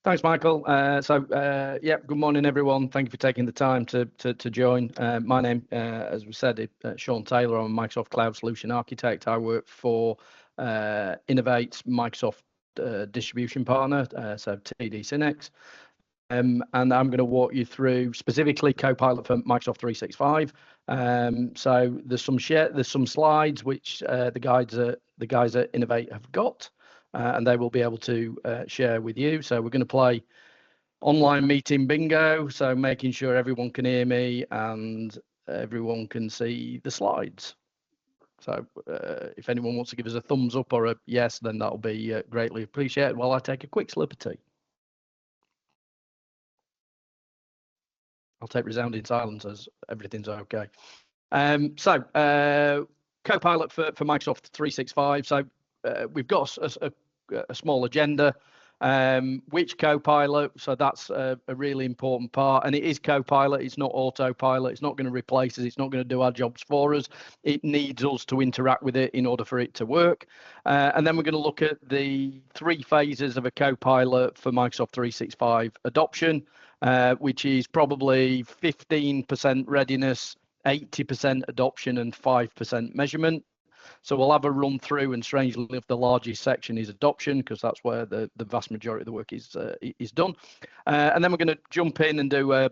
Thanks, Michael. Yeah, good morning, everyone. Thank you for taking the time to join. My name, as we said, is Sean Taylor. I'm a Microsoft Cloud Solution Architect. I work for Innov8's Microsoft distribution partner, so TD Synnex. And I'm going to walk you through specifically Copilot for Microsoft 365. So there's some slides which the guys at Innov8 have got. And they will be able to share with you. So we're going to play online meeting bingo. So making sure everyone can hear me and everyone can see the slides. So if anyone wants to give us a thumbs up or a yes, then that'll be greatly appreciated while I take a quick slip of tea. I'll take resounding silence as everything's okay. Copilot for Microsoft 365. So we've got a small agenda. Which Copilot? So that's a really important part. And it is Copilot. It's not autopilot. It's not going to replace us. It's not going to do our jobs for us. It needs us to interact with it in order for it to work. And then we're going to look at the 3 phases of a Copilot for Microsoft 365 adoption, which is probably 15% readiness, 80% adoption, and 5% measurement. So we'll have a run through, and strangely enough, the largest section is adoption, because that's where the vast majority of the work is done. And then we're going to jump in and do a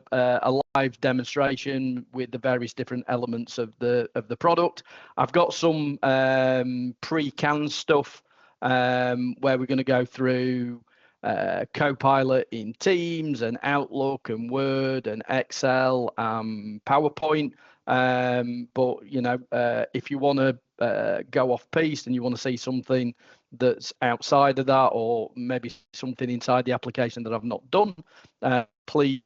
live demonstration with the various different elements of the product. I've got some pre-canned stuff where we're going to go through Copilot in Teams and Outlook and Word and Excel, PowerPoint. But you know, if you want to go off piste and you want to see something that's outside of that, or maybe something inside the application that I've not done, please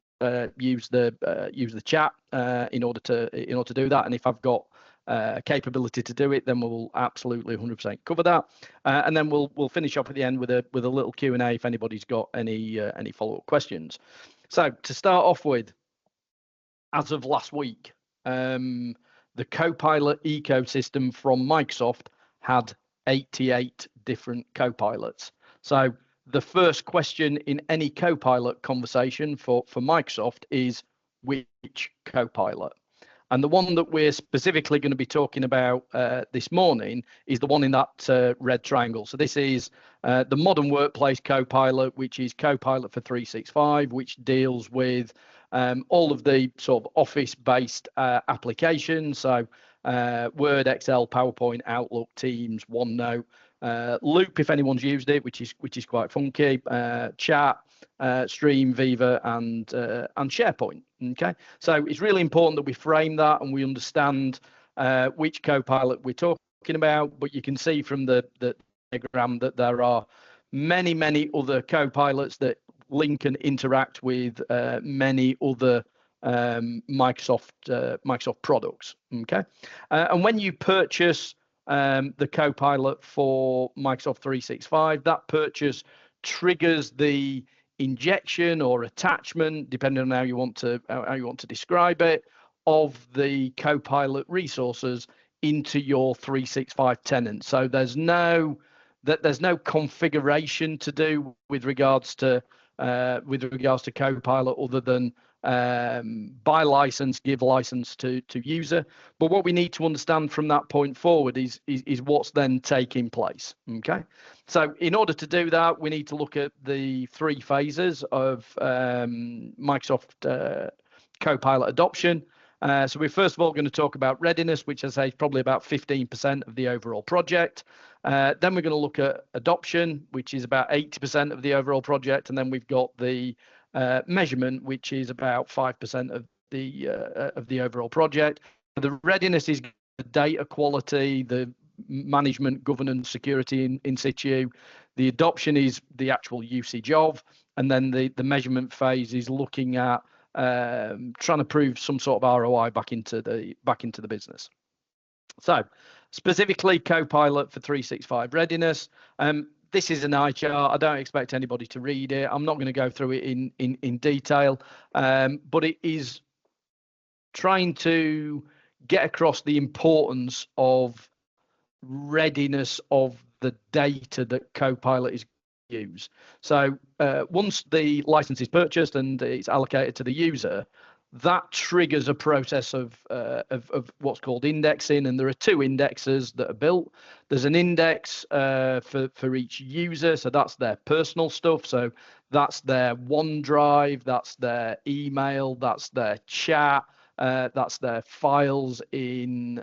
use the chat in order to do that. And if I've got capability to do it, then we'll absolutely 100% cover that. And then we'll finish up at the end with a little Q&A if anybody's got any follow-up questions. So to start off with, as of last week, the Copilot ecosystem from Microsoft had 88 different Copilots. So the first question in any Copilot conversation for Microsoft is, which Copilot? And the one that we're specifically going to be talking about this morning is the one in that red triangle. So this is the modern workplace Copilot, which is Copilot for 365, which deals with all of the sort of office-based applications. So Word, Excel, PowerPoint, Outlook, Teams, OneNote, Loop, if anyone's used it, which is quite funky, Chat, Stream, Viva, and SharePoint. Okay, so it's really important that we frame that and we understand which Copilot we're talking about. But you can see from the diagram that there are many other Copilots that link and interact with many other Microsoft products. Okay, and when you purchase the Copilot for Microsoft 365, that purchase triggers the injection or attachment, depending on how you want to describe it, of the Copilot resources into your 365 tenant. So there's no configuration to do with regards to Copilot, other than buy license, give license to user. But what we need to understand from that point forward is what's then taking place. Okay, so in order to do that, we need to look at the 3 phases of Microsoft Copilot adoption. So we're first of all going to talk about readiness, which I say is probably about 15% of the overall project. Then we're going to look at adoption, which is about 80% of the overall project, and then we've got the measurement, which is about 5% of the overall project. The readiness is the data quality, the management, governance, security in situ. The adoption is the actual usage of, and then the measurement phase is looking at trying to prove some sort of ROI back into the business. So specifically Copilot for 365 readiness. This is an eye chart. I don't expect anybody to read it. I'm not going to go through it in detail, but it is trying to get across the importance of readiness of the data that Copilot is use. So once the license is purchased and it's allocated to the user, that triggers a process of what's called indexing, and there are two indexes that are built. There's an index for each user, so that's their personal stuff. So that's their OneDrive, that's their email, that's their chat, that's their files in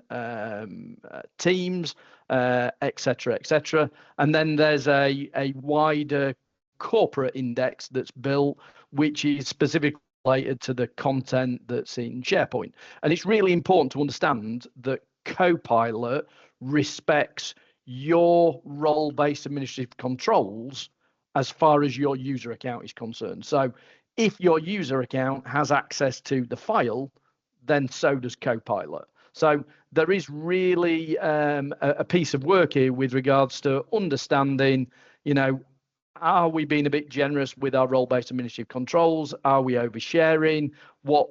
Teams, etc., etc. And then there's a wider corporate index that's built, which is specifically related to the content that's in SharePoint. And it's really important to understand that Copilot respects your role-based administrative controls as far as your user account is concerned. So if your user account has access to the file, then so does Copilot. So there is really a piece of work here with regards to understanding, are we being a bit generous with our role-based administrative controls? Are we oversharing? What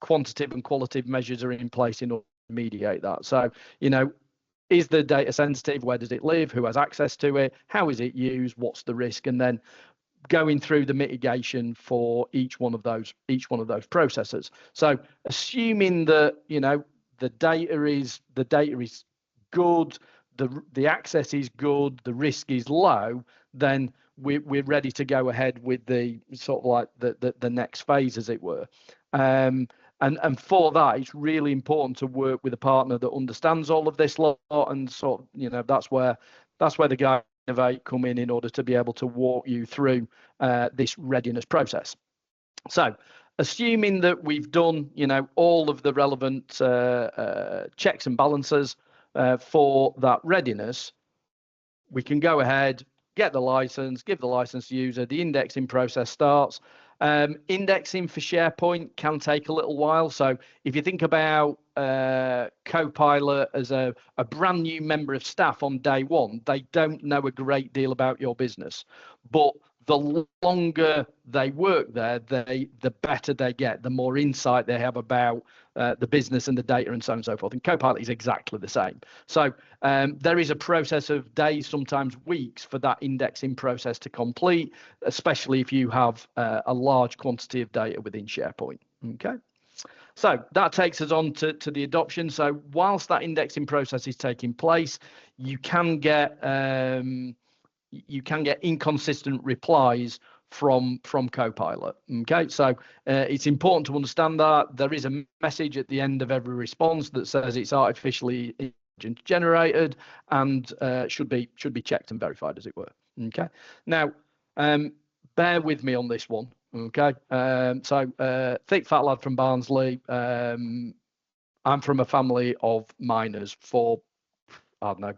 quantitative and qualitative measures are in place in order to mediate that? So, is the data sensitive? Where does it live? Who has access to it? How is it used? What's the risk? And then going through the mitigation for each one of those processes. So, assuming that the data is good, the access is good, the risk is low, then we're ready to go ahead with the sort of like the next phase, as it were. And for that, it's really important to work with a partner that understands all of this lot, and sort of, that's where the guys at Innov8 come in order to be able to walk you through this readiness process. So, assuming that we've done, all of the relevant checks and balances for that readiness, we can go ahead, get the license, give the license to the user, the indexing process starts. Indexing for SharePoint can take a little while. So if you think about Copilot as a brand new member of staff on day one, they don't know a great deal about your business. But the longer they work there, the better they get, the more insight they have about the business and the data and so on and so forth. And Copilot is exactly the same. So there is a process of days, sometimes weeks, for that indexing process to complete, especially if you have a large quantity of data within SharePoint. Okay. So that takes us on to the adoption. So whilst that indexing process is taking place, you can get inconsistent replies from Copilot. Okay, so it's important to understand that there is a message at the end of every response that says it's artificially generated and should be checked and verified, as it were. Okay, now bear with me on this one. Okay, so thick fat lad from Barnsley. I'm from a family of miners for, I don't know,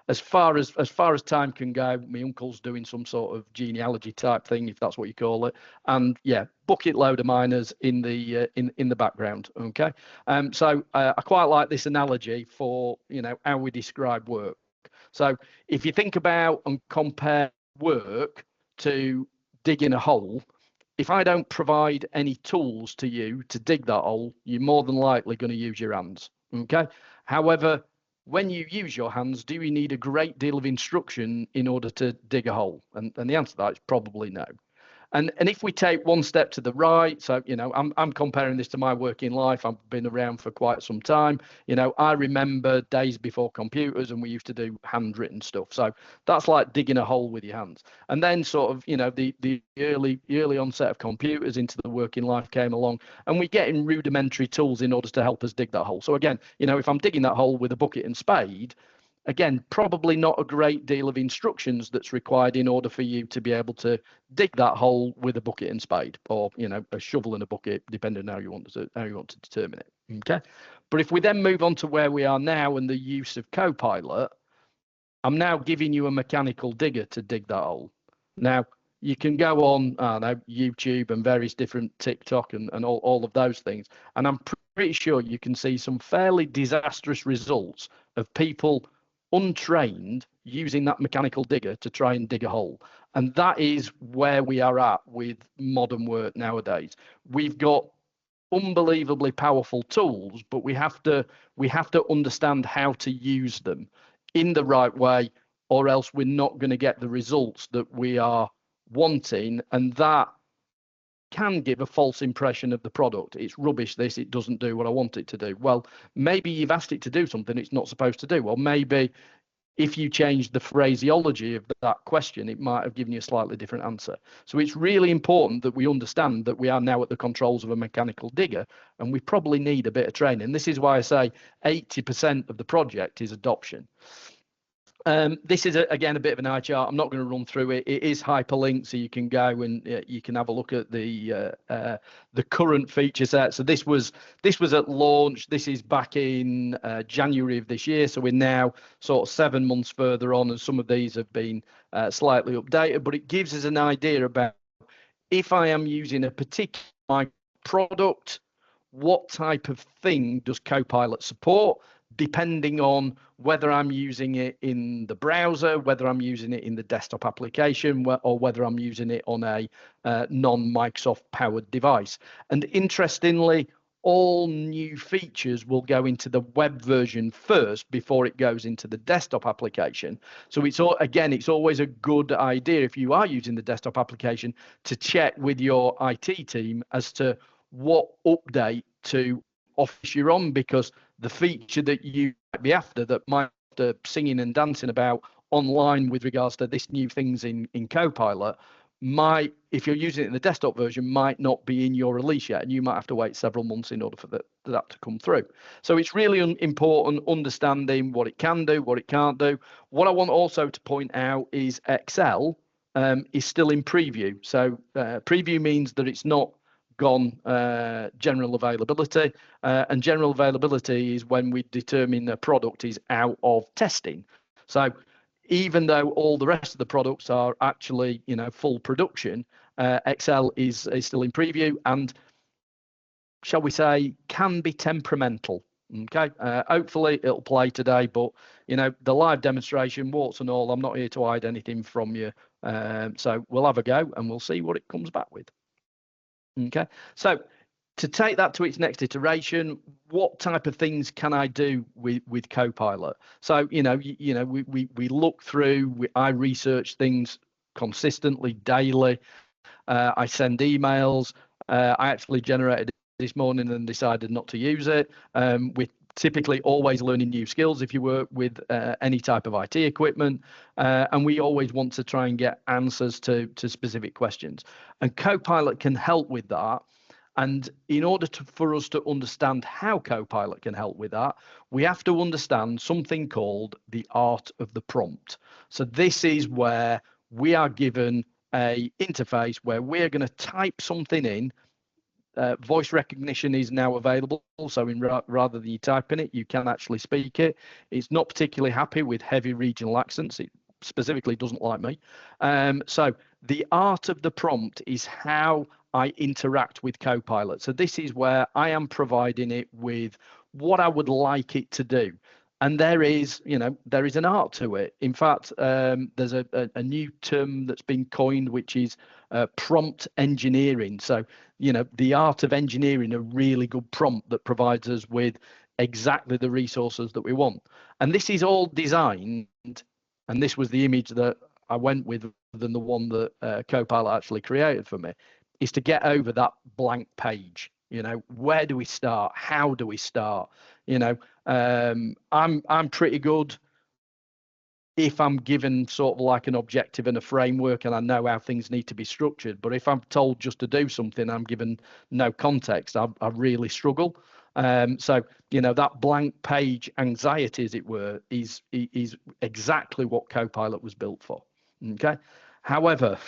as far as time can go. My uncle's doing some sort of genealogy type thing, if that's what you call it, and yeah, bucket load of miners in the background. Okay, so I quite like this analogy for how we describe work. So if you think about and compare work to digging a hole, if I don't provide any tools to you to dig that hole, you're more than likely going to use your hands. Okay, however, when you use your hands, do you need a great deal of instruction in order to dig a hole? And the answer to that is probably no. And if we take one step to the right, so I'm comparing this to my working life. I've been around for quite some time. I remember days before computers, and we used to do handwritten stuff. So that's like digging a hole with your hands. And then sort of the early onset of computers into the working life came along, and we get in rudimentary tools in order to help us dig that hole. So again, if I'm digging that hole with a bucket and spade, again, probably not a great deal of instructions that's required in order for you to be able to dig that hole with a bucket and spade, or a shovel and a bucket, depending on how you want to determine it. Okay, but if we then move on to where we are now and the use of Copilot, I'm now giving you a mechanical digger to dig that hole. Now you can go on, I don't know, YouTube and various different TikTok and all of those things, and I'm pretty sure you can see some fairly disastrous results of people untrained using that mechanical digger to try and dig a hole. And that is where we are at with modern work nowadays. We've got unbelievably powerful tools, but we have to understand how to use them in the right way or else we're not going to get the results that we are wanting, and that can give a false impression of the product. It's rubbish, this, it doesn't do what I want it to do. Well, maybe you've asked it to do something it's not supposed to do. Well, maybe if you change the phraseology of that question, it might have given you a slightly different answer. So it's really important that we understand that we are now at the controls of a mechanical digger, and we probably need a bit of training. This is why I say 80% of the project is adoption. This is again a bit of an eye chart. I'm not going to run through it. It is hyperlinked, so you can go and you can have a look at the current feature set. So this was at launch. This is back in January of this year. So we're now sort of 7 months further on, and some of these have been slightly updated. But it gives us an idea about if I am using a particular product, what type of thing does Copilot support, depending on whether I'm using it in the browser, whether I'm using it in the desktop application, or whether I'm using it on a non-Microsoft powered device. And interestingly, all new features will go into the web version first before it goes into the desktop application. So it's always a good idea, if you are using the desktop application, to check with your IT team as to what update to Office you're on, because the feature that you might be after, that might be singing and dancing about online with regards to this new things in Copilot, might, if you're using it in the desktop version, might not be in your release yet, and you might have to wait several months in order for that to come through. So it's really important understanding what it can do, what it can't do. What I want also to point out is Excel is still in preview. So preview means that it's not gone general availability, and general availability is when we determine the product is out of testing. So even though all the rest of the products are actually, full production, Excel is still in preview, and shall we say, can be temperamental. Okay, hopefully it'll play today, but the live demonstration, warts and all, I'm not here to hide anything from you. So we'll have a go and we'll see what it comes back with. Okay, so to take that to its next iteration, what type of things can I do with Copilot? So we look through. I research things consistently, daily. I send emails. I actually generated it this morning and decided not to use it. We're typically always learning new skills if you work with any type of IT equipment, and we always want to try and get answers to specific questions. And Copilot can help with that. And in order for us to understand how Copilot can help with that, we have to understand something called the art of the prompt. So this is where we are given a interface where we're going to type something in. Voice recognition is now available, so rather than you typing it, you can actually speak it. It's not particularly happy with heavy regional accents. It specifically doesn't like me. So the art of the prompt is how I interact with Copilot. So this is where I am providing it with what I would like it to do. And there is an art to it. In fact, there's a new term that's been coined, which is prompt engineering. So, the art of engineering a really good prompt that provides us with exactly the resources that we want. And this is all designed, and this was the image that I went with rather than the one that Copilot actually created for me, is to get over that blank page. Where do we start? How do we start? I'm pretty good if I'm given sort of like an objective and a framework and I know how things need to be structured. But if I'm told just to do something, I'm given no context, I really struggle. So that blank page anxiety, as it were, is exactly what Copilot was built for. Okay. However,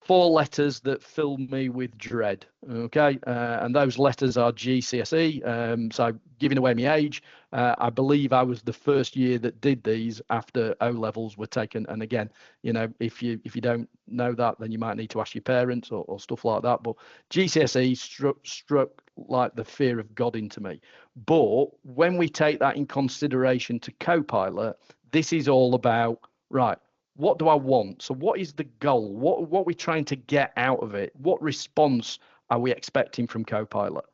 4 letters that fill me with dread. Okay, and those letters are GCSE. So giving away my age, I believe I was the first year that did these after O levels were taken. And again, if you don't know that, then you might need to ask your parents or stuff like that. But GCSE struck like the fear of God into me. But when we take that in consideration to Copilot, this is all about, right, what do I want? So what is the goal? What are we trying to get out of it? What response are we expecting from Copilot?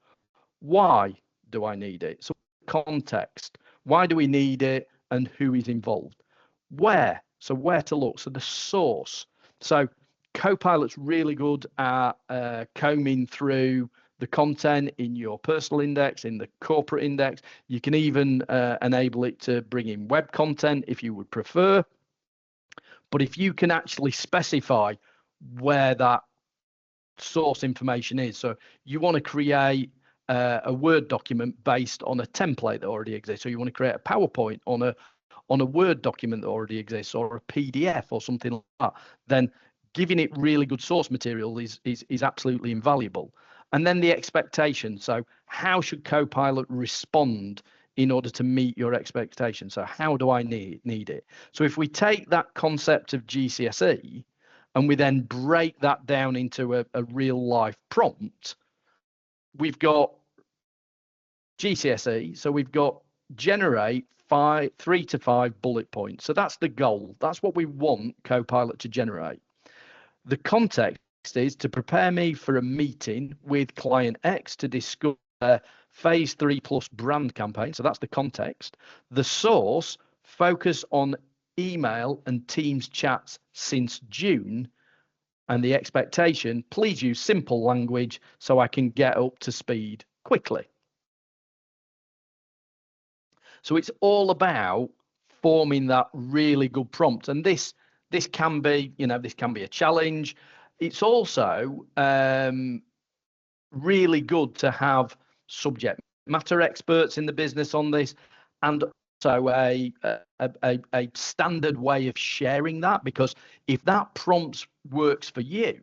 Why do I need it? So context. Why do we need it and who is involved? Where? So where to look? So the source. So Copilot's really good at combing through the content in your personal index, in the corporate index. You can even enable it to bring in web content if you would prefer. But if you can actually specify where that source information is, so you want to create a Word document based on a template that already exists, so you want to create a PowerPoint on a Word document that already exists, or a PDF or something like that, then giving it really good source material is absolutely invaluable. And then the expectation. So how should Copilot respond in order to meet your expectations? So how do I need it? So if we take that concept of GCSE and we then break that down into a real life prompt, we've got GCSE. So we've got generate 3 to 5 bullet points. So that's the goal. That's what we want Copilot to generate. The context is to prepare me for a meeting with client X to discuss phase 3+ brand campaign. So that's the context. The source, focus on email and Teams chats since June. And the expectation, please use simple language so I can get up to speed quickly. So it's all about forming that really good prompt. And this can be, this can be a challenge. It's also really good to have subject matter experts in the business on this, and also a standard way of sharing that, because if that prompt works for you,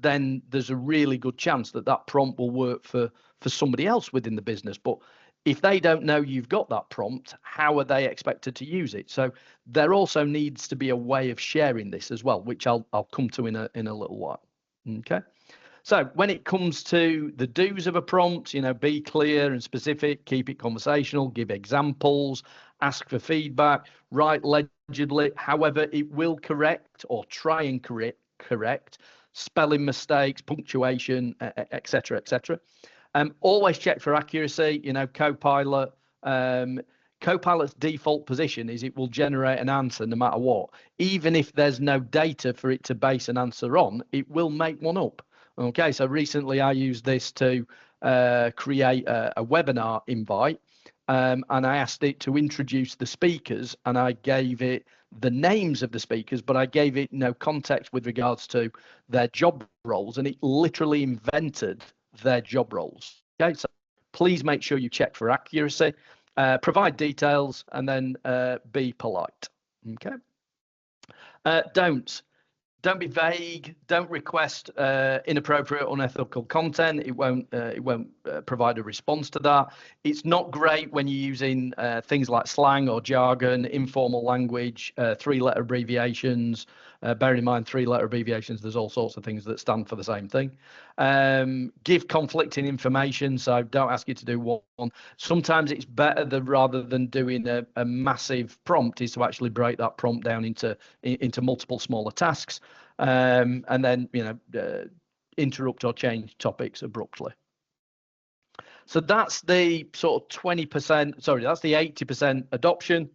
then there's a really good chance that that prompt will work for somebody else within the business. But if they don't know you've got that prompt, how are they expected to use it? So there also needs to be a way of sharing this as well, which I'll come to in a little while. Okay. So when it comes to the do's of a prompt, be clear and specific, keep it conversational, give examples, ask for feedback, write legibly. However, it will correct or try and correct spelling mistakes, punctuation, etc., etc. Always check for accuracy. Copilot. Copilot's default position is it will generate an answer no matter what. Even if there's no data for it to base an answer on, it will make one up. Okay, so recently I used this to create a webinar invite, and I asked it to introduce the speakers, and I gave it the names of the speakers, but I gave it no context with regards to their job roles, and it literally invented their job roles. Okay, so please make sure you check for accuracy, provide details, and then be polite. Okay. Don't be vague. Don't request inappropriate, unethical content. It won't provide a response to that. It's not great when you're using things like slang or jargon, informal language, 3-letter abbreviations. Bear in mind, 3-letter abbreviations, there's all sorts of things that stand for the same thing. Give conflicting information, so don't ask you to do one. Sometimes it's better rather than doing a massive prompt, is to actually break that prompt down into multiple smaller tasks, and then interrupt or change topics abruptly. So that's the sort of 20%. Sorry, that's the 80% adoption.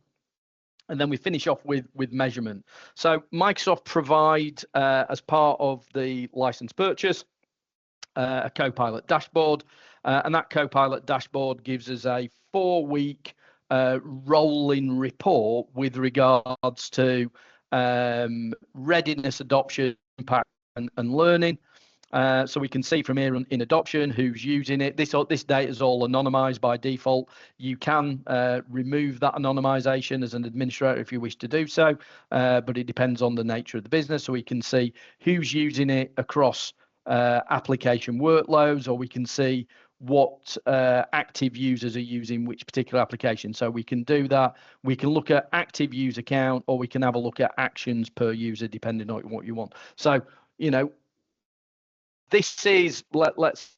And then we finish off with measurement. So Microsoft provide, as part of the license purchase, a Copilot dashboard. And that Copilot dashboard gives us a 4-week rolling report with regards to readiness, adoption, impact, and learning. So we can see from here in adoption who's using it. This data is all anonymized by default. You can remove that anonymization as an administrator if you wish to do so, but it depends on the nature of the business. So we can see who's using it across application workloads, or we can see what active users are using which particular application. So we can do that. We can look at active user count, or we can have a look at actions per user, depending on what you want. So, this is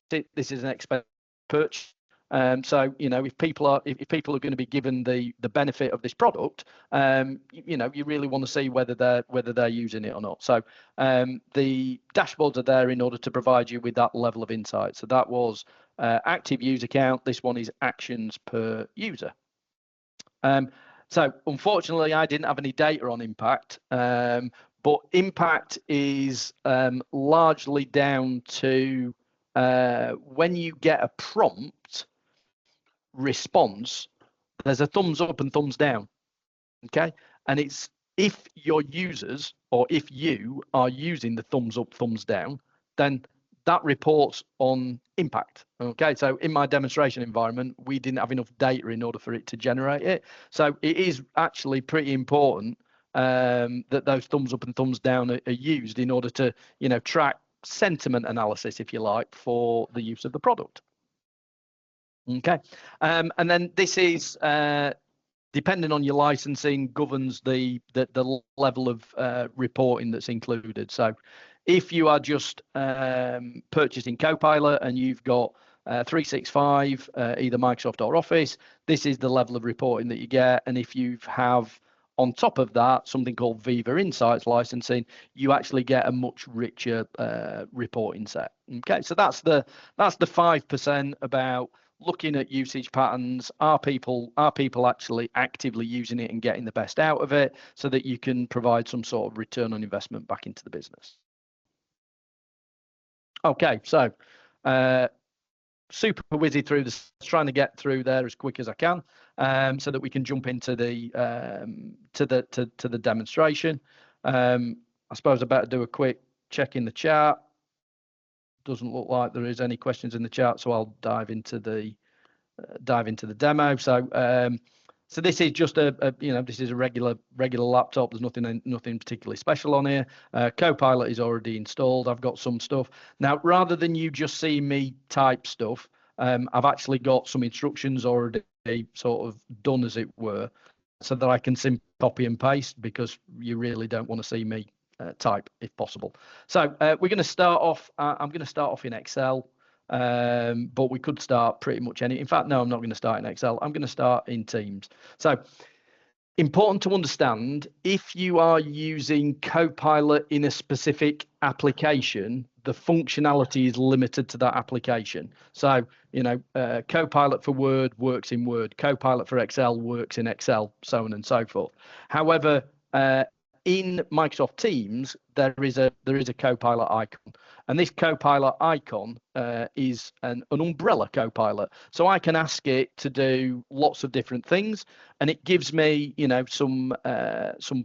this is an expensive purchase. So if people are going to be given the benefit of this product, you really want to see whether they're using it or not. So the dashboards are there in order to provide you with that level of insight. So that was active user count. This one is actions per user. So unfortunately, I didn't have any data on impact, but impact is largely down to when you get a prompt response, there's a thumbs up and thumbs down. Okay, and it's if your users or if you are using the thumbs up, thumbs down, then that reports on impact. Okay, so in my demonstration environment, we didn't have enough data in order for it to generate it. So it is actually pretty important that those thumbs up and thumbs down are used in order to, track sentiment analysis, if you like, for the use of the product. Okay, and then this is depending on your licensing, governs the level of reporting that's included. So if you are just purchasing Copilot and you've got 365, either Microsoft or Office, this is the level of reporting that you get. And if you have on top of that something called Viva Insights licensing, you actually get a much richer reporting set. Okay, so that's the 5% about looking at usage patterns. Are people actually actively using it and getting the best out of it, so that you can provide some sort of return on investment back into the business. Okay, so super whizzy through this, trying to get through there as quick as I can, so that we can jump into the to the demonstration. I suppose I better do a quick check in the chat. Doesn't look like there is any questions in the chat, so I'll dive into the demo. So this is just this is a regular laptop. There's nothing particularly special on here. Copilot is already installed. I've got some stuff now. Rather than you just see me type stuff, I've actually got some instructions already sort of done, as it were, so that I can simply copy and paste, because you really don't want to see me type if possible. So we're going to start off. I'm going to start off in Excel. But we could start pretty much any. In fact, no, I'm not going to start in Excel. I'm going to start in Teams. So important to understand, if you are using Copilot in a specific application, the functionality is limited to that application. So, Copilot for Word works in Word, Copilot for Excel works in Excel, so on and so forth. However, in Microsoft Teams, there is a Copilot icon, and this Copilot icon is an umbrella Copilot. So I can ask it to do lots of different things, and it gives me, some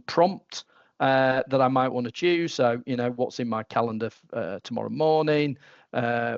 prompt that I might want to choose. So, what's in my calendar tomorrow morning?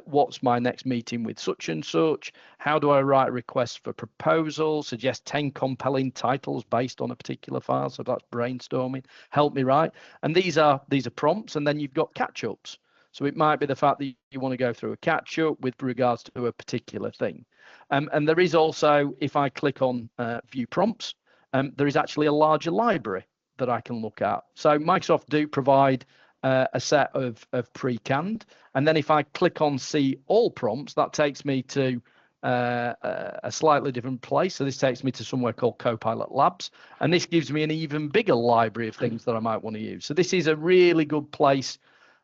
What's my next meeting with such and such? How do I write a request for proposal? Suggest 10 compelling titles based on a particular file. So that's brainstorming. Help me write. And these are prompts. And then you've got catch-ups. So it might be the fact that you want to go through a catch-up with regards to a particular thing. And there is also, if I click on view prompts, there is actually a larger library that I can look at. So Microsoft do provide a set of pre-canned, and then if I click on see all prompts, that takes me to a slightly different place. So this takes me to somewhere called Copilot Labs, and this gives me an even bigger library of things that I might want to use. So this is a really good place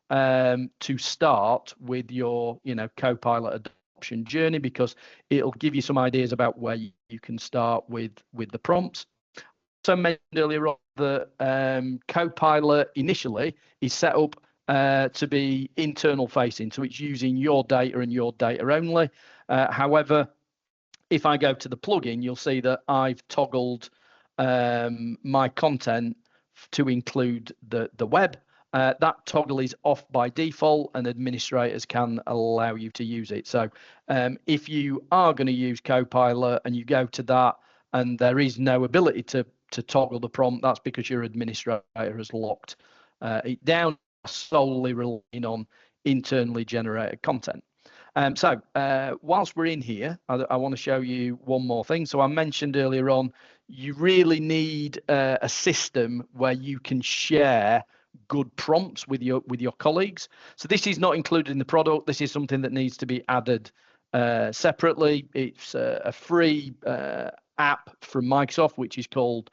to start with your Copilot adoption journey, because it'll give you some ideas about where you can start with the prompts. So I mentioned earlier on that Copilot initially is set up to be internal facing, so it's using your data and your data only. However, if I go to the plugin, you'll see that I've toggled my content to include the web. That toggle is off by default, and administrators can allow you to use it. So if you are going to use Copilot and you go to that and there is no ability to toggle the prompt, that's because your administrator has locked it down, solely relying on internally generated content. So whilst we're in here, I want to show you one more thing. So I mentioned earlier on, you really need a system where you can share good prompts with your colleagues. So this is not included in the product. This is something that needs to be added separately. It's a free app from Microsoft, which is called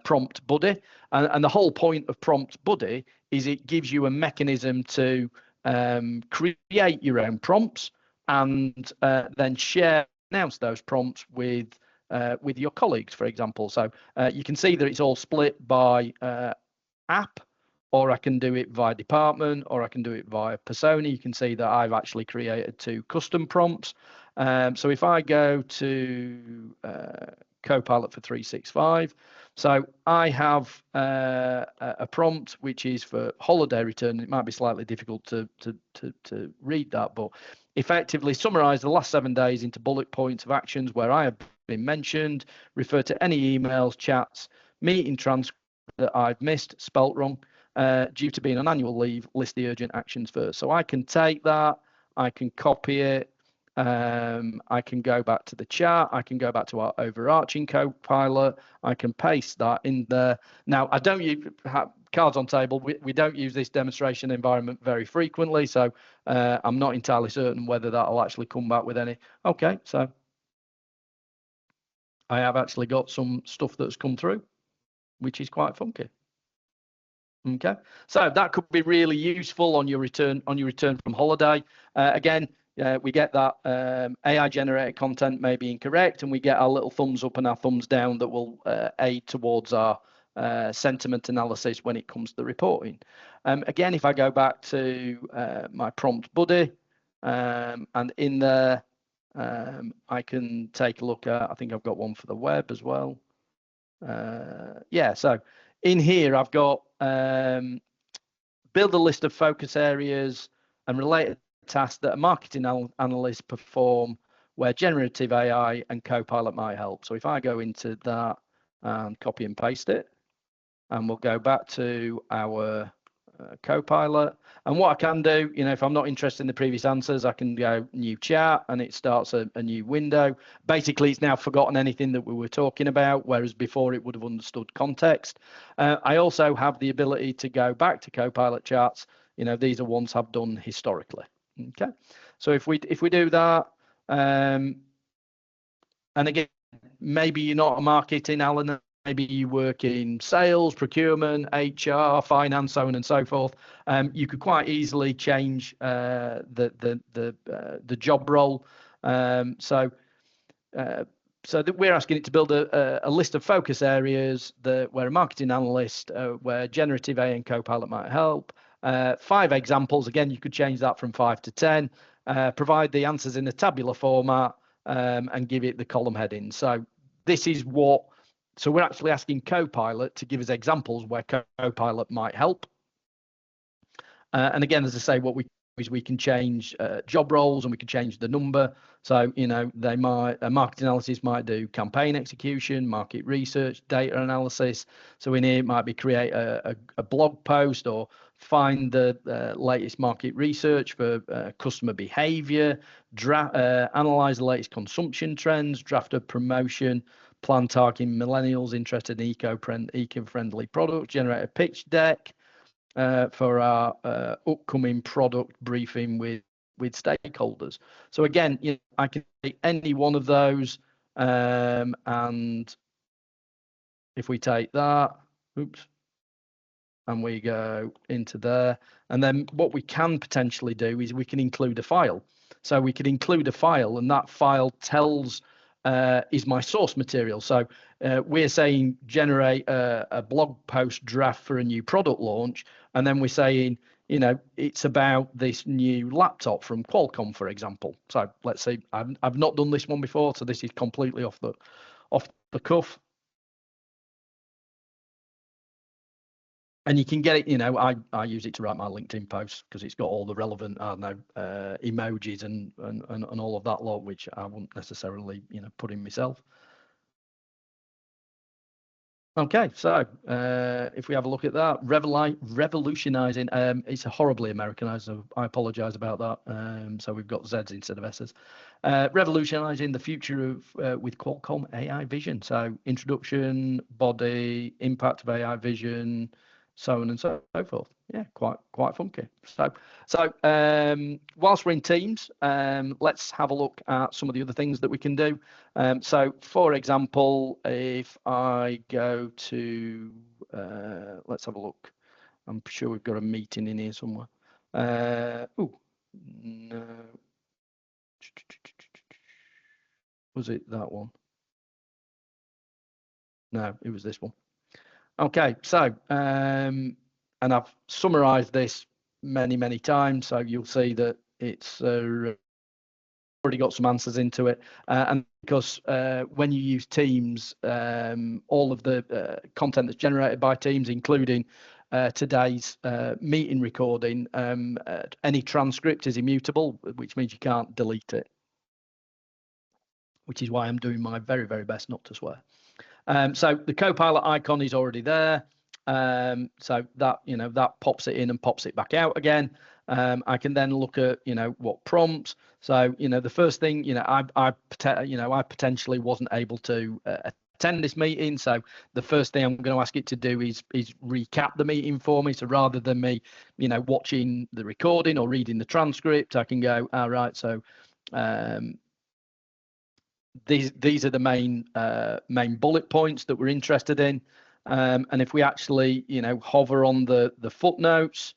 Prompt Buddy, and the whole point of Prompt Buddy is it gives you a mechanism to create your own prompts and then announce those prompts with with your colleagues, for example. So you can see that it's all split by app, or I can do it via department, or I can do it via persona. You can see that I've actually created 2 custom prompts. So if I go to Copilot for 365, so I have a prompt which is for holiday return. It might be slightly difficult to read that, but effectively summarize the last 7 days into bullet points of actions where I have been mentioned, refer to any emails, chats, meeting transcripts that I've missed, spelt wrong, due to being on annual leave, list the urgent actions first. So I can take that, I can copy it, I can go back to the chat, I can go back to our overarching Copilot, I can paste that in there. Now, I don't use cards on table. We don't use this demonstration environment very frequently, so I'm not entirely certain whether that'll actually come back with any. Okay, so I have actually got some stuff that's come through, which is quite funky. Okay, so that could be really useful on your return from holiday. Again, we get that AI generated content may be incorrect, and we get our little thumbs up and our thumbs down that will aid towards our sentiment analysis when it comes to the reporting. Again, if I go back to my prompt buddy, and in there I can take a look at, I think I've got one for the web as well. Yeah, so in here I've got build a list of focus areas and related tasks that a marketing analysts perform where generative AI and Copilot might help. So if I go into that and copy and paste it, and we'll go back to our Copilot. And what I can do, if I'm not interested in the previous answers, I can go new chat and it starts a new window. Basically, it's now forgotten anything that we were talking about, whereas before it would have understood context. I also have the ability to go back to Copilot chats. These are ones I've done historically. Okay, so if we do that, and again, maybe you're not a marketing analyst. Maybe you work in sales, procurement, HR, finance, so on and so forth. You could quite easily change the job role. So that we're asking it to build a list of focus areas where a marketing analyst, where generative AI and Copilot might help. 5 examples. Again, you could change that from 5 to 10. Provide the answers in a tabular format and give it the column heading. So this is what. So we're actually asking Copilot to give us examples where Copilot might help. And again, as I say, what we can change job roles and we can change the number. So, a marketing analysis might do campaign execution, market research, data analysis. So in here, it might be create a blog post or find the latest market research for customer behavior, analyze the latest consumption trends, draft a promotion, plan targeting millennials interested in eco-friendly products, generate a pitch deck for our upcoming product briefing with stakeholders. So again, I can take any one of those, and if we take that, and we go into there, and then what we can potentially do is we can include a file. So we could include a file, and that file tells is my source material. So we're saying generate a blog post draft for a new product launch, and then we're saying, it's about this new laptop from Qualcomm, for example. So let's say I've not done this one before, so this is completely off the cuff. And you can get it, I use it to write my LinkedIn posts because it's got all the relevant, emojis and all of that lot, which I wouldn't necessarily, put in myself. Okay, so if we have a look at that, revolutionizing, it's a horribly Americanized, so I apologize about that. So we've got Z's instead of S's. Revolutionizing the future of with Qualcomm AI vision. So introduction, body, impact of AI vision, so on and so forth. Yeah, quite funky. So whilst we're in Teams, let's have a look at some of the other things that we can do. So for example, if I go to, let's have a look. I'm sure we've got a meeting in here somewhere. Oh, no. Was it that one? No, it was this one. Okay, so and I've summarized this many times, so you'll see that it's already got some answers into it. And because when you use Teams, all of the content that's generated by Teams, including today's meeting recording, any transcript is immutable, which means you can't delete it, which is why I'm doing my very best not to swear. So the Copilot icon is already there. So that, that pops it in and pops it back out again. I can then look at, what prompts. So, the first thing, I potentially wasn't able to attend this meeting. So the first thing I'm going to ask it to do is recap the meeting for me. So rather than me, watching the recording or reading the transcript, I can go, all right, so these are the main bullet points that we're interested in. And if we actually, hover on the footnotes,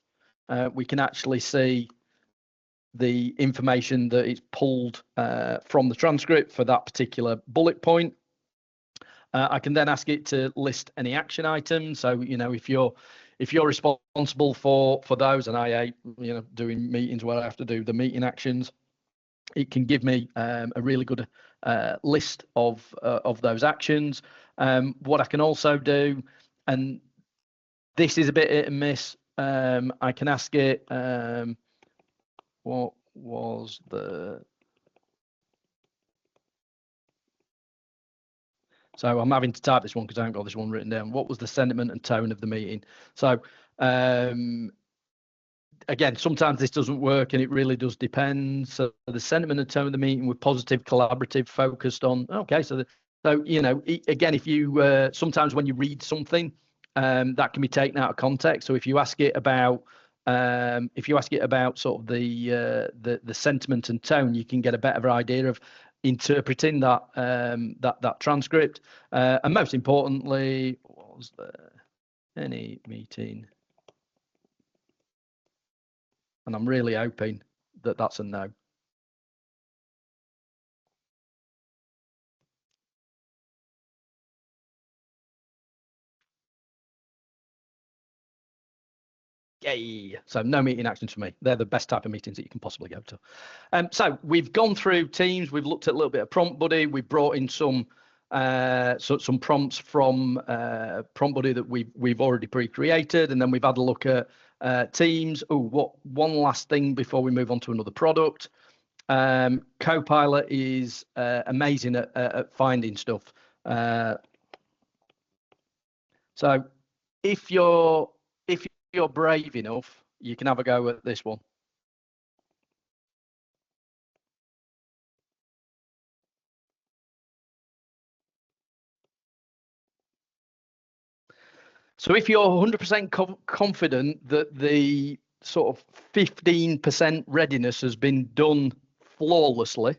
we can actually see the information that is pulled from the transcript for that particular bullet point. I can then ask it to list any action items. So, if you're responsible for those, and I hate, doing meetings where I have to do the meeting actions, it can give me a really good list of those actions. What I can also do, and this is a bit hit and miss, I can ask it, what was the... So I'm having to type this one because I haven't got this one written down. What was the sentiment and tone of the meeting? So again, sometimes this doesn't work and it really does depend. So the sentiment and tone of the meeting were positive, collaborative, focused on. Okay, so again, if you sometimes when you read something, that can be taken out of context. So if you ask it about sort of the sentiment and tone, you can get a better idea of interpreting that that transcript. And most importantly, was there any meeting? And I'm really hoping that that's a no. Yay. So no meeting actions for me. They're the best type of meetings that you can possibly go to. So we've gone through Teams. We've looked at a little bit of Prompt Buddy. We've brought in some prompts from Prompt Buddy that we've already pre-created, and then we've had a look at Teams. Oh, one last thing before we move on to another product. Copilot is amazing at finding stuff. So if you're brave enough, you can have a go at this one. So if you're 100% confident that the sort of 15% readiness has been done flawlessly,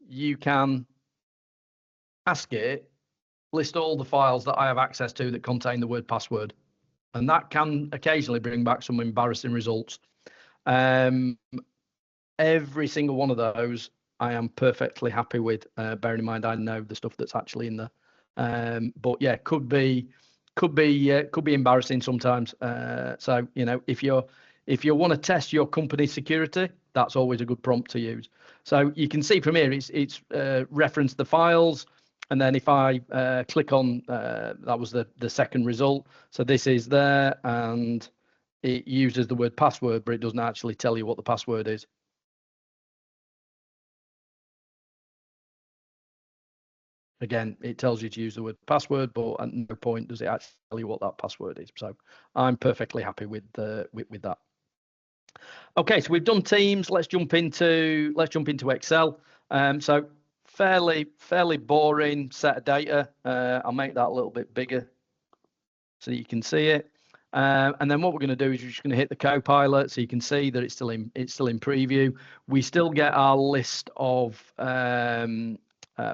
you can ask it, list all the files that I have access to that contain the word password. And that can occasionally bring back some embarrassing results. Every single one of those I am perfectly happy with, bearing in mind I know the stuff that's actually in there. But yeah, could be embarrassing sometimes. So if you want to test your company's security, that's always a good prompt to use. So you can see from here, it's referenced the files, and then if I click on that was the second result. So this is there, and it uses the word password, but it doesn't actually tell you what the password is. Again, it tells you to use the word password, but at no point does it actually tell you what that password is. So I'm perfectly happy with that. Okay, so we've done Teams. Let's jump into Excel. So fairly boring set of data. I'll make that a little bit bigger so you can see it. And then what we're going to do is we're just going to hit the Copilot so you can see that it's still in preview. We still get our list of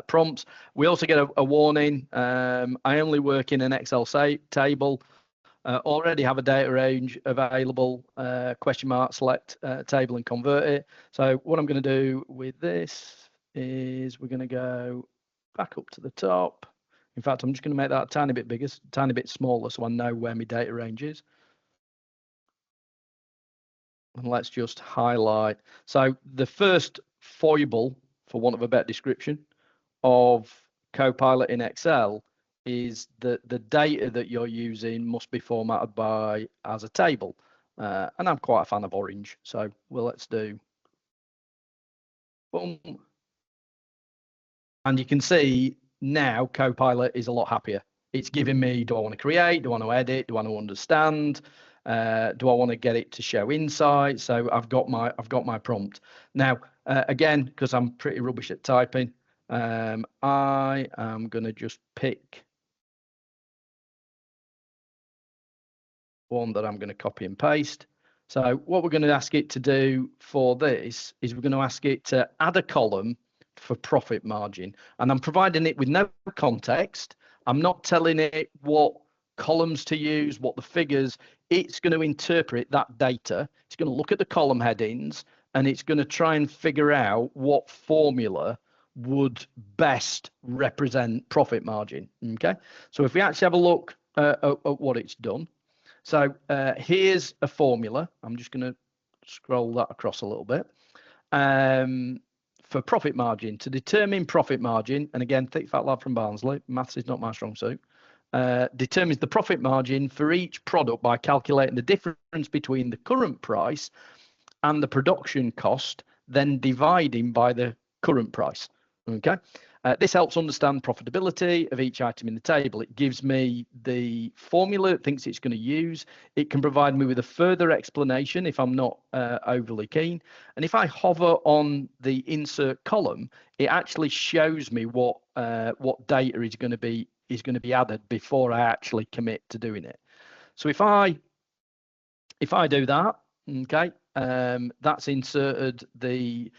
prompts. We also get a warning. I only work in an Excel table. Already have a data range available, question mark, select table and convert it. So what I'm going to do with this is we're going to go back up to the top. In fact, I'm just going to make that a tiny bit bigger, tiny bit smaller, so I know where my data range is. And let's just highlight. So the first foible, for want of a better description, of Copilot in Excel is that the data that you're using must be formatted as a table. And I'm quite a fan of orange. So let's do boom. And you can see now Copilot is a lot happier. It's giving me, do I want to create? Do I want to edit? Do I want to understand? Do I want to get it to show insight? So I've got my prompt. Now, again, because I'm pretty rubbish at typing, I am going to just pick one that I'm going to copy and paste. So what we're going to ask it to do for this is we're going to ask it to add a column for profit margin. And I'm providing it with no context. I'm not telling it what columns to use, what the figures. It's going to interpret that data. It's going to look at the column headings and it's going to try and figure out what formula would best represent profit margin. Okay. So if we actually have a look at what it's done. So here's a formula. I'm just going to scroll that across a little bit. For profit margin, to determine profit margin, and again, thick fat lad from Barnsley, maths is not my strong suit, determines the profit margin for each product by calculating the difference between the current price and the production cost, then dividing by the current price. Okay. This helps understand profitability of each item in the table. It gives me the formula it thinks it's going to use. It can provide me with a further explanation if I'm not overly keen. And if I hover on the insert column, it actually shows me what data is going to be added before I actually commit to doing it. So if I do that, okay, that's inserted the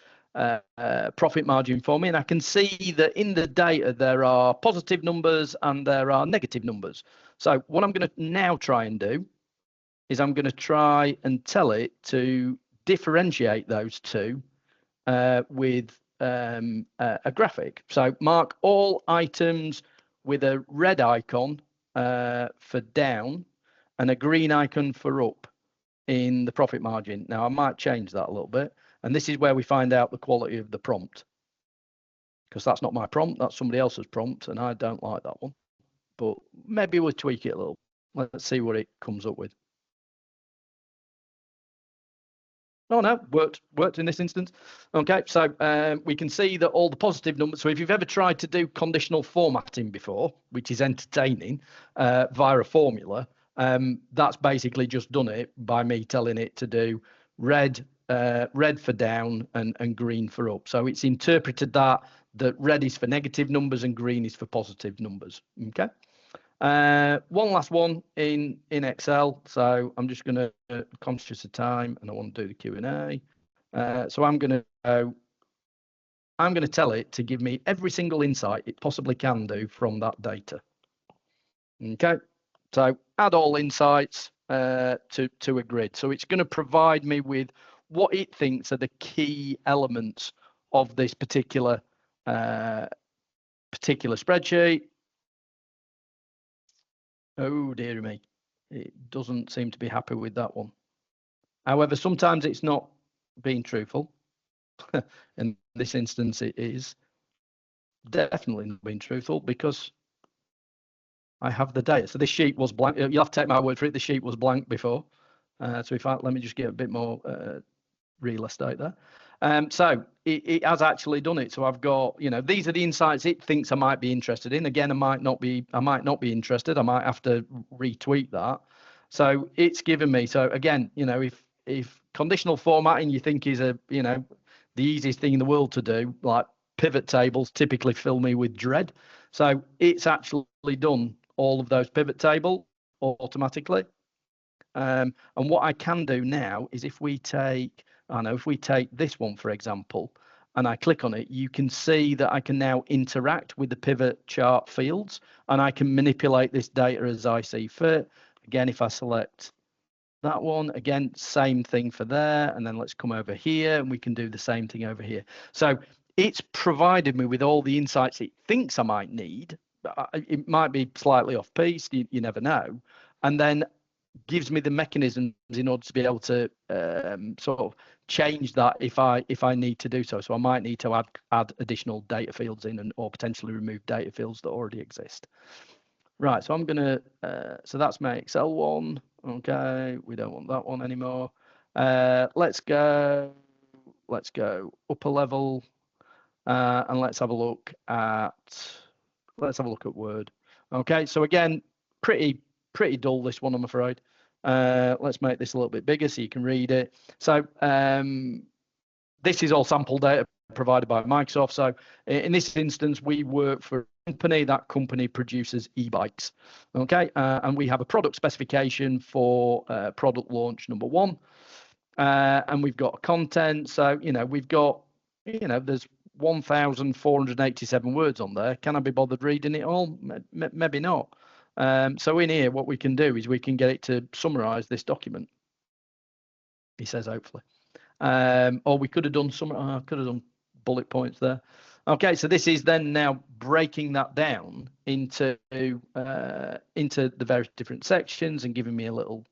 profit margin for me, and I can see that in the data there are positive numbers and there are negative numbers. So what I'm going to now try and do is I'm going to try and tell it to differentiate those two with a graphic. So mark all items with a red icon for down and a green icon for up in the profit margin. Now I might change that a little bit. And this is where we find out the quality of the prompt, because that's not my prompt, that's somebody else's prompt, and I don't like that one. But maybe we'll tweak it a little. Let's see what it comes up with. Oh no, worked in this instance. Okay, so we can see that all the positive numbers. So if you've ever tried to do conditional formatting before, which is entertaining, via a formula, that's basically just done it by me telling it to do red for down and green for up. So it's interpreted that red is for negative numbers and green is for positive numbers. Okay. One last one in Excel. So I'm just going to, conscious of time, and I want to do the Q&A. So I'm going to tell it to give me every single insight it possibly can do from that data. Okay. So add all insights to a grid. So it's going to provide me with what it thinks are the key elements of this particular spreadsheet. Oh dear me, it doesn't seem to be happy with that one. However, sometimes it's not being truthful. In this instance, it is definitely not being truthful because I have the data. So this sheet was blank. You'll have to take my word for it. The sheet was blank before. So if let me just get a bit more real estate there. So it has actually done it. So I've got, these are the insights it thinks I might be interested in. Again, I might not be interested. I might have to retweet that. So it's given me. So again, if conditional formatting you think is the easiest thing in the world to do, like pivot tables typically fill me with dread. So it's actually done all of those pivot tables automatically. And what I can do now is if we take this one, for example, and I click on it, you can see that I can now interact with the pivot chart fields and I can manipulate this data as I see fit. Again, if I select that one, again, same thing for there. And then let's come over here and we can do the same thing over here. So it's provided me with all the insights it thinks I might need. It might be slightly off piece, you never know, and then gives me the mechanisms in order to be able to sort of change that if I need to do so. So I might need to add additional data fields in or potentially remove data fields that already exist. Right, so I'm gonna so that's my Excel one. Okay, we don't want that one anymore. Let's go upper level, and let's have a look at Word. Okay, so again, pretty dull, this one, I'm afraid. Let's make this a little bit bigger so you can read it. So this is all sample data provided by Microsoft. So in this instance, we work for a company. That company produces e-bikes. Okay, and we have a product specification for product launch number 1. And we've got content. So, we've got, there's 1,487 words on there. Can I be bothered reading it all? Maybe not. So in here, what we can do is we can get it to summarize this document. He says, hopefully. Or we could have done bullet points there. Okay, so this is then now breaking that down into the various different sections and giving me a little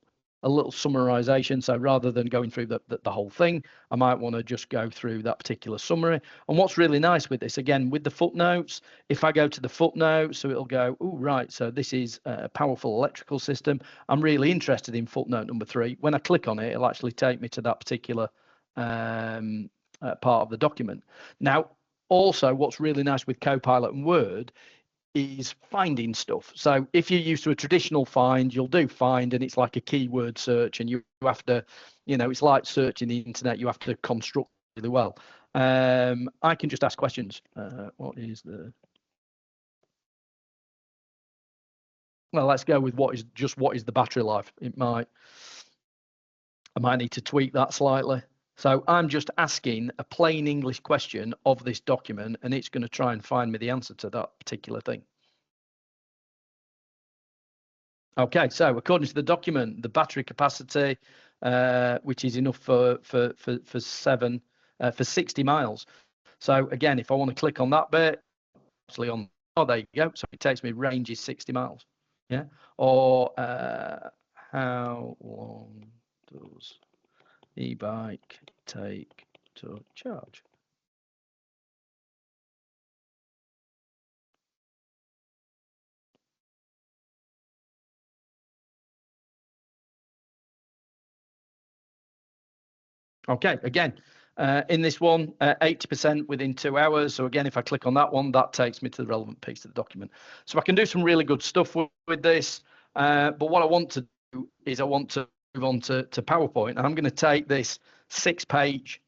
summarization. So rather than going through the whole thing, I might want to just go through that particular summary. And what's really nice with this, again, with the footnotes, if I go to the footnotes, so it'll go, oh, right, so this is a powerful electrical system. I'm really interested in footnote number 3. When I click on it, it'll actually take me to that particular part of the document. Now, also, what's really nice with Copilot and Word is finding stuff. So if you're used to a traditional find, you'll do find, and it's like a keyword search, and you have to, it's like searching the internet. You have to construct really well. I can just ask questions. What is the? Well, let's go with what is the battery life. I might need to tweak that slightly. So I'm just asking a plain English question of this document, and it's going to try and find me the answer to that particular thing. Okay, so according to the document, the battery capacity, which is enough for 60 miles. So again, if I want to click on that bit, actually there you go. So it takes me range is 60 miles. Yeah. Or how long does e-bike take to charge? Okay, again, in this one, 80% within 2 hours. So again, if I click on that one, that takes me to the relevant piece of the document. So I can do some really good stuff with this. But what I want to do is I want to move on to PowerPoint. And I'm going to take this 6-page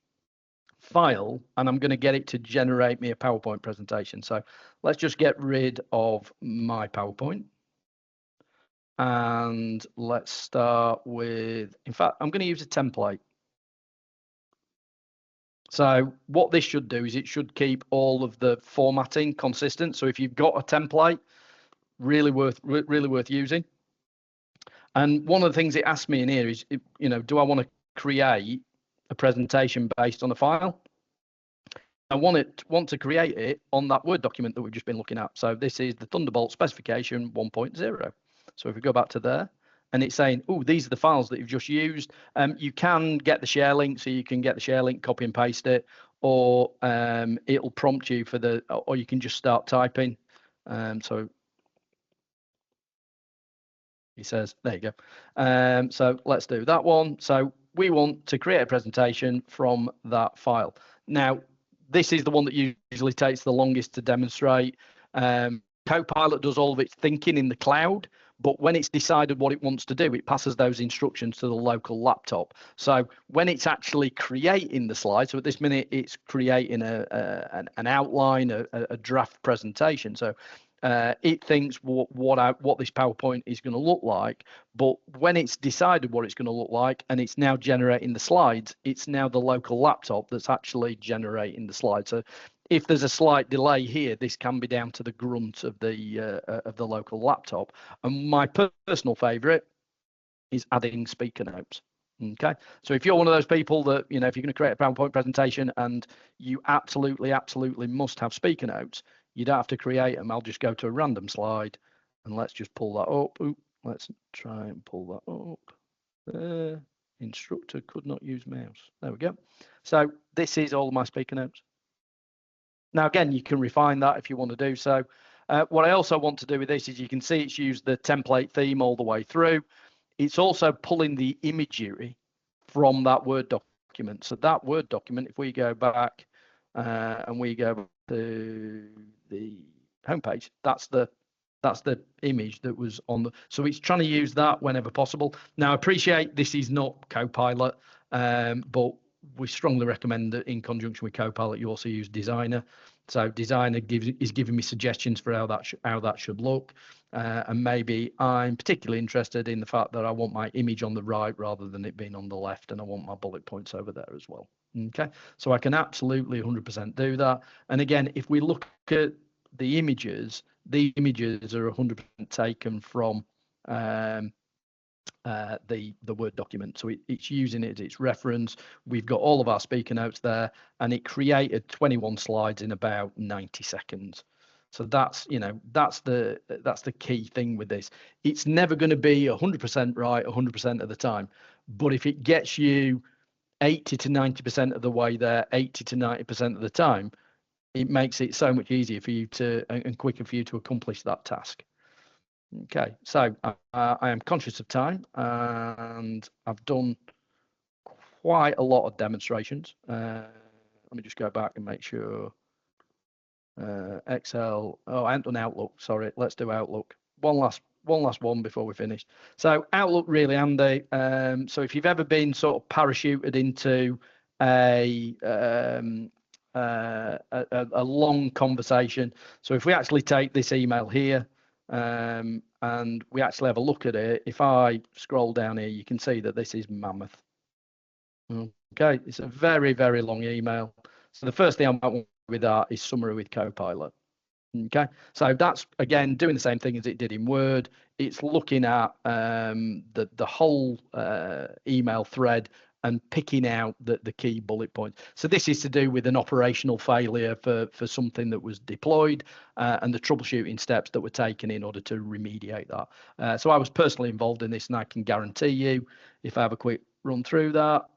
file and I'm going to get it to generate me a PowerPoint presentation. So let's just get rid of my PowerPoint. And let's start with, in fact, I'm going to use a template. So what this should do is it should keep all of the formatting consistent. So if you've got a template, really worth using. And one of the things it asked me in here is, do I want to create a presentation based on a file? I want to create it on that Word document that we've just been looking at. So this is the Thunderbolt specification 1.0. So if we go back to there, and it's saying, oh, these are the files that you've just used. You can get the share link, so you can get the share link, copy and paste it, or it'll prompt you or you can just start typing. So he says, there you go. So let's do that one. So we want to create a presentation from that file. Now, this is the one that usually takes the longest to demonstrate. Copilot does all of its thinking in the cloud, but when it's decided what it wants to do, it passes those instructions to the local laptop. So when it's actually creating the slide, so at this minute it's creating an outline, a draft presentation. So it thinks what this PowerPoint is going to look like, but when it's decided what it's going to look like and it's now generating the slides, it's now the local laptop that's actually generating the slides. So if there's a slight delay here, this can be down to the grunt of the local laptop. And my personal favorite is adding speaker notes. Okay, so if you're one of those people that, if you're going to create a PowerPoint presentation and you absolutely must have speaker notes, you don't have to create them. I'll just go to a random slide and let's just pull that up. Let's try and pull that up. There. Instructor could not use mouse. There we go. So this is all of my speaker notes. Now, again, you can refine that if you want to do so. What I also want to do with this is you can see it's used the template theme all the way through. It's also pulling the imagery from that Word document. So that Word document, if we go back and we go to the homepage, that's the image that was on the. So it's trying to use that whenever possible. Now, I appreciate this is not Copilot, but we strongly recommend that in conjunction with Copilot, you also use Designer. So Designer is giving me suggestions for how that should look. And maybe I'm particularly interested in the fact that I want my image on the right rather than it being on the left, and I want my bullet points over there as well. Okay, so I can absolutely 100% do that. And again, if we look at the images are 100% taken from the Word document. So it's using it as its reference. We've got all of our speaker notes there, and it created 21 slides in about 90 seconds. So that's the key thing with this. It's never going to be 100% right 100% of the time, but if it gets you 80 to 90% of the way there, 80 to 90% of the time, it makes it so much easier for you to and quicker for you to accomplish that task. Okay, so I am conscious of time, and I've done quite a lot of demonstrations. Let me just go back and make sure. Excel. Oh, I haven't done Outlook. Sorry, let's do Outlook. One last one before we finish. So Outlook really handy. So if you've ever been sort of parachuted into a long conversation. So if we actually take this email here and we actually have a look at it, if I scroll down here, you can see that this is mammoth. Okay, it's a very, very long email. So the first thing I might want with that is summary with Copilot. Okay, so that's again doing the same thing as it did in Word. It's looking at the whole email thread and picking out the key bullet points. So this is to do with an operational failure for something that was deployed and the troubleshooting steps that were taken in order to remediate that. So I was personally involved in this, and I can guarantee you, if I have a quick run through that,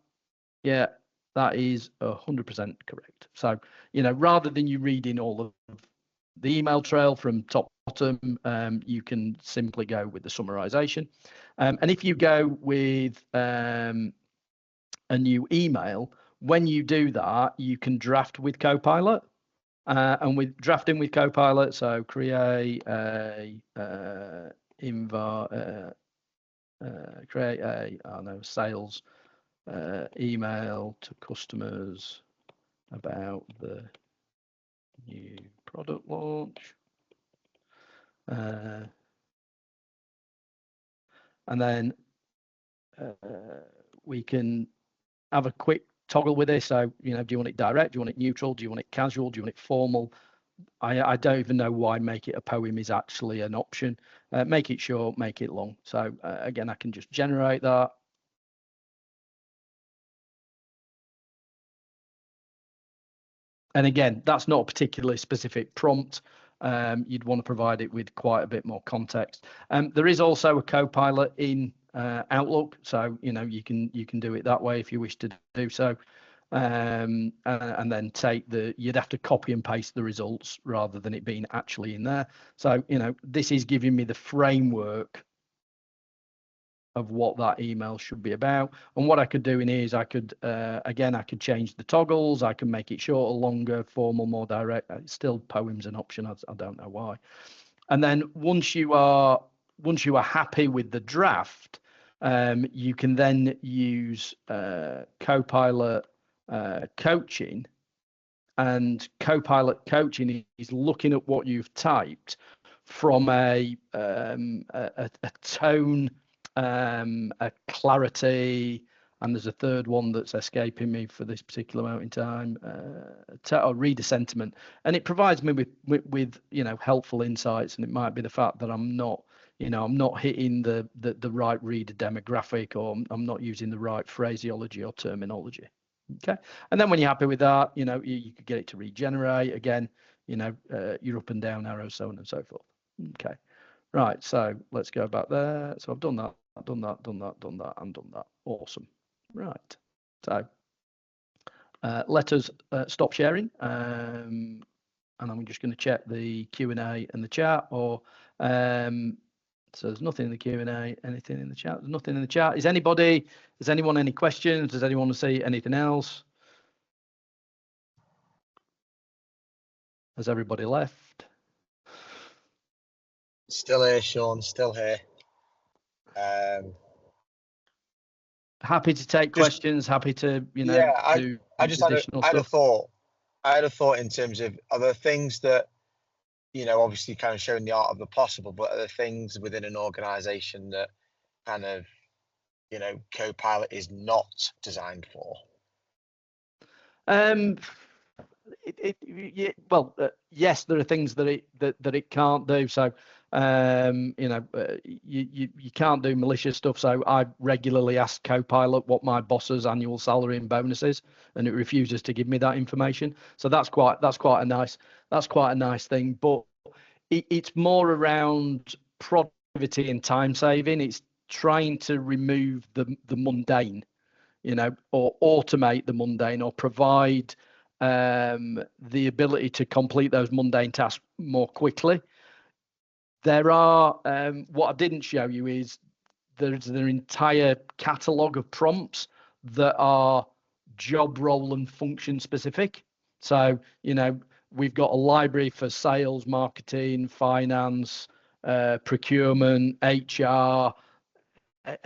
yeah, that is 100% correct. So, rather than you reading all of the email trail from top to bottom, you can simply go with the summarization. And if you go with a new email, when you do that, you can draft with Copilot. And with drafting with Copilot, so create a sales email to customers about the new product launch, and then we can have a quick toggle with this. So, do you want it direct? Do you want it neutral? Do you want it casual? Do you want it formal? I don't even know why make it a poem is actually an option. Make it short, make it long. So again, I can just generate that. And again, that's not a particularly specific prompt. You'd want to provide it with quite a bit more context. There is also a Copilot in Outlook, so you can do it that way if you wish to do so. And then you'd have to copy and paste the results rather than it being actually in there. So this is giving me the framework of what that email should be about. And what I could do in here is I could change the toggles. I can make it shorter, longer, formal, more direct. It's still poems an option. I don't know why. And then once you are happy with the draft, you can then use Copilot coaching. And Copilot coaching is looking at what you've typed from a tone, a clarity, and there's a third one that's escaping me for this particular moment in time, or reader sentiment, and it provides me with helpful insights. And it might be the fact that I'm not I'm not hitting the right reader demographic, or I'm not using the right phraseology or terminology. Okay, and then when you're happy with that, you could get it to regenerate again. Your up and down arrows, so on and so forth. Okay, right. So let's go back there. So I've done that, done that, and done that. Awesome. Right. So let us stop sharing. And I'm just going to check the Q&A and the chat, or so there's nothing in the Q&A, anything in the chat? There's nothing in the chat. Has anyone any questions? Does anyone want to see anything else? Has everybody left? Still here, Sean, still here. Happy to take questions, happy to, do I just had a thought. I had a thought in terms of, are there things that, obviously kind of showing the art of the possible, but are there things within an organization that kind of, Copilot is not designed for? Yes, there are things that it can't do. So, you can't do malicious stuff. So I regularly ask Copilot what my boss's annual salary and bonus is, and it refuses to give me that information. So that's quite a nice thing. But it's more around productivity and time saving. It's trying to remove the mundane, or automate the mundane, or provide the ability to complete those mundane tasks more quickly. There are, what I didn't show you is there's an entire catalog of prompts that are job role and function specific. So, we've got a library for sales, marketing, finance, procurement, HR,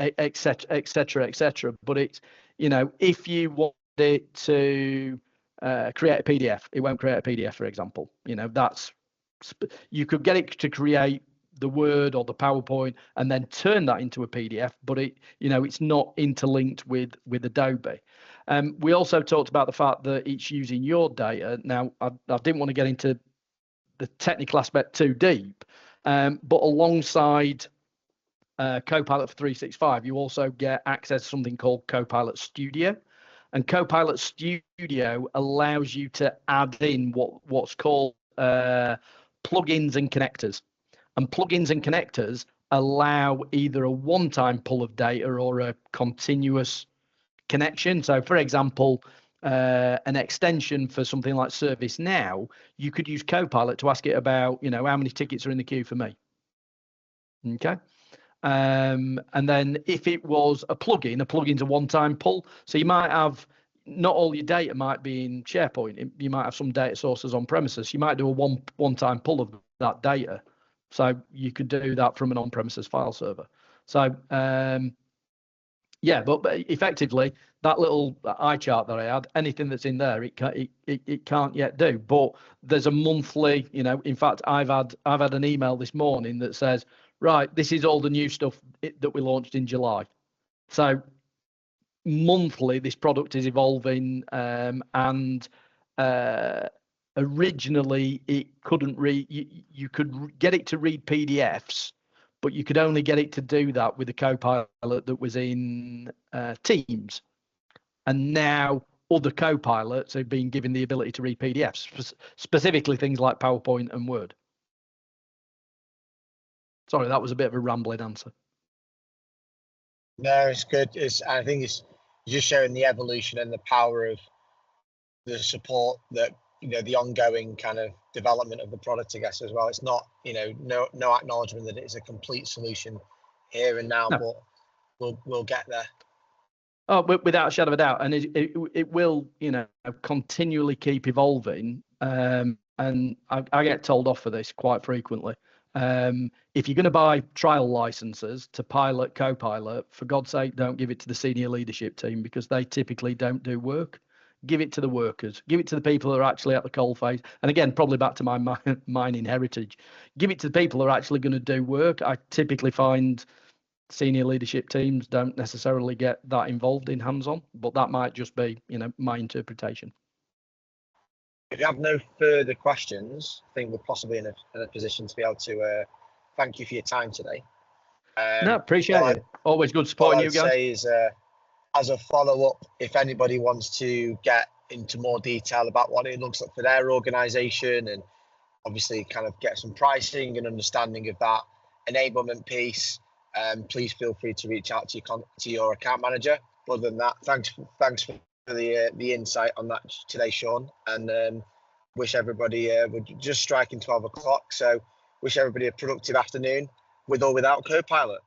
etc. But it's, if you want it to create a PDF, it won't create a PDF, for example. You could get it to create the Word or the PowerPoint and then turn that into a PDF, but it's not interlinked with Adobe. We also talked about the fact that it's using your data. Now, I didn't want to get into the technical aspect too deep, but alongside Copilot for 365, you also get access to something called Copilot Studio. And Copilot Studio allows you to add in what's called plugins and connectors. And plugins and connectors allow either a one-time pull of data or a continuous connection. So, for example, an extension for something like ServiceNow, you could use Copilot to ask it about, how many tickets are in the queue for me. Okay. And then if it was a plugin's a one-time pull. So you might have, not all your data might be in SharePoint. You might have some data sources on premises. You might do a one-time pull of that data. So you could do that from an on-premises file server. So but effectively that little eye chart that I had, anything that's in there, it can't yet do. But there's a monthly, in fact, I've had an email this morning that says, right, this is all the new stuff that we launched in July. So monthly, this product is evolving, and originally it couldn't read. You could get it to read PDFs, but you could only get it to do that with the Copilot that was in Teams. And now other Copilots have been given the ability to read PDFs, specifically things like PowerPoint and Word. Sorry, that was a bit of a rambling answer. No, it's good. I think it's just showing the evolution and the power of the support that, the ongoing kind of development of the product, I guess, as well. It's not, no acknowledgement that it's a complete solution here and now, no. But we'll get there. Oh, without a shadow of a doubt. And it will, continually keep evolving. And I get told off for this quite frequently. If you're going to buy trial licenses to pilot Copilot, for God's sake, don't give it to the senior leadership team, because they typically don't do work. Give it to the workers. Give it to the people who are actually at the coalface. And again, probably back to my mining heritage. Give it to the people who are actually going to do work. I typically find senior leadership teams don't necessarily get that involved in hands-on, but that might just be, my interpretation. If you have no further questions, I think we're possibly in a position to be able to thank you for your time today. No, appreciate it. Always good supporting you guys. All I'd say is, as a follow-up, if anybody wants to get into more detail about what it looks like for their organisation and obviously kind of get some pricing and understanding of that enablement piece, please feel free to reach out to your account manager. Other than that, thanks for the insight on that today, Sean, and wish everybody, we're just striking 12 o'clock, so wish everybody a productive afternoon with or without Copilot.